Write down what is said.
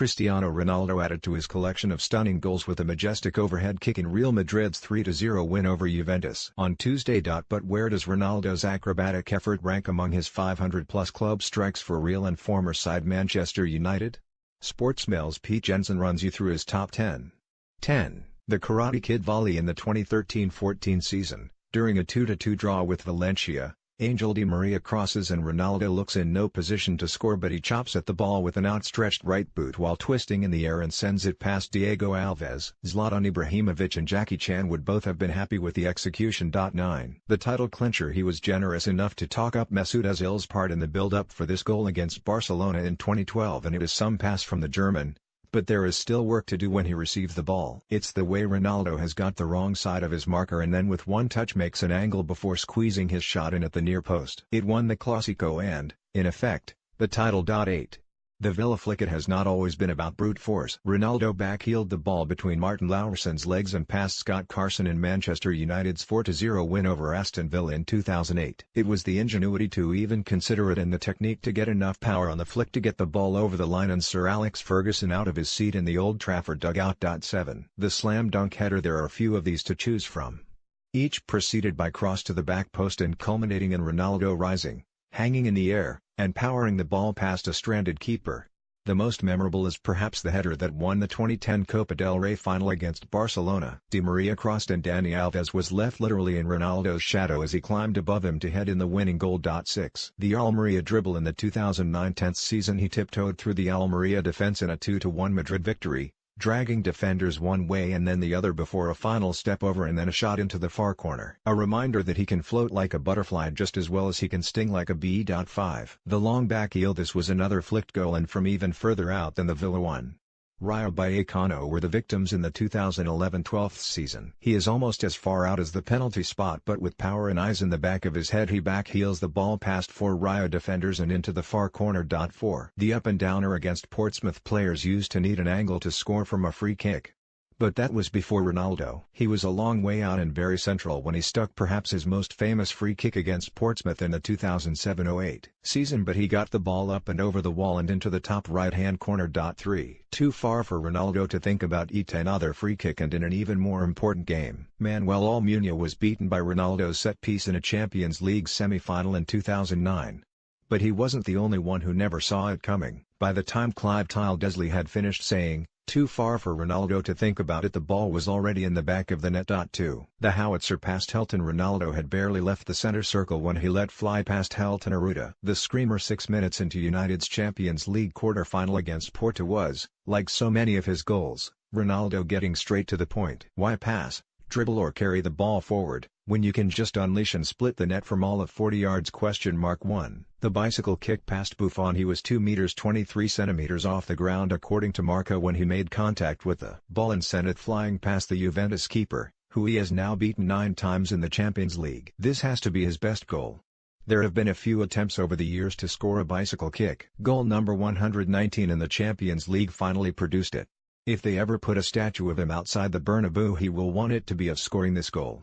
Cristiano Ronaldo added to his collection of stunning goals with a majestic overhead kick in Real Madrid's 3-0 win over Juventus on Tuesday. But where does Ronaldo's acrobatic effort rank among his 500-plus club strikes for Real and former side Manchester United? Sportsmail's Pete Jensen runs you through his top 10. 10. The Karate Kid volley in the 2013-14 season, during a 2-2 draw with Valencia. Angel Di Maria crosses and Ronaldo looks in no position to score, but he chops at the ball with an outstretched right boot while twisting in the air and sends it past Diego Alves. Zlatan Ibrahimovic and Jackie Chan would both have been happy with the execution. 9. The title clincher. He was generous enough to talk up Mesut Ozil's part in the build-up for this goal against Barcelona in 2012, and it is some pass from the German. But there is still work to do when he receives the ball. It's the way Ronaldo has got the wrong side of his marker and then with one touch makes an angle before squeezing his shot in at the near post. It won the Clásico and, in effect, the title. 8. The Villa flick. It has not always been about brute force. Ronaldo backheeled the ball between Martin Laurissen's legs and past Scott Carson in Manchester United's 4-0 win over Aston Villa in 2008. It was the ingenuity to even consider it and the technique to get enough power on the flick to get the ball over the line and Sir Alex Ferguson out of his seat in the Old Trafford dugout. 7. The slam dunk header. There are a few of these to choose from, each preceded by cross to the back post and culminating in Ronaldo rising, hanging in the air, and powering the ball past a stranded keeper. The most memorable is perhaps the header that won the 2010 Copa del Rey final against Barcelona. Di Maria crossed and Dani Alves was left literally in Ronaldo's shadow as he climbed above him to head in the winning goal. 6. The Almeria dribble. In the 2009 10th season he tiptoed through the Almeria defense in a 2-1 Madrid victory, dragging defenders one way and then the other before a final step over and then a shot into the far corner. A reminder that he can float like a butterfly just as well as he can sting like a bee. 5. The long back heel. This was another flicked goal and from even further out than the Villa one. Rayo Vallecano were the victims in the 2011-12th season. He is almost as far out as the penalty spot, but with power and eyes in the back of his head he backheels the ball past 4 Rayo defenders and into the far corner. 4. The up and downer against Portsmouth. Players used to need an angle to score from a free kick. But that was before Ronaldo. He was a long way out and very central when he stuck perhaps his most famous free kick against Portsmouth in the 2007-08 season, but he got the ball up and over the wall and into the top right-hand corner. 3. Too far for Ronaldo to think about. Yet another free kick, and in an even more important game. Manuel Almunia was beaten by Ronaldo's set piece in a Champions League semi-final in 2009. But he wasn't the only one who never saw it coming. By the time Clive Tildesley had finished saying, "Too far for Ronaldo to think about it," the ball was already in the back of the net. 2. The howitzer past Helton. Ronaldo had barely left the center circle when he let fly past Helton Arruda. The screamer 6 minutes into United's Champions League quarter-final against Porto was, like so many of his goals, Ronaldo getting straight to the point. Why pass, dribble or carry the ball forward, when you can just unleash and split the net from all of 40 yards? 1. The bicycle kick past Buffon. He was 2 meters 23 centimeters off the ground according to Marca when he made contact with the ball and sent it flying past the Juventus keeper, who he has now beaten 9 times in the Champions League. This has to be his best goal. There have been a few attempts over the years to score a bicycle kick. Goal number 119 in the Champions League finally produced it. If they ever put a statue of him outside the Bernabeu, he will want it to be of scoring this goal.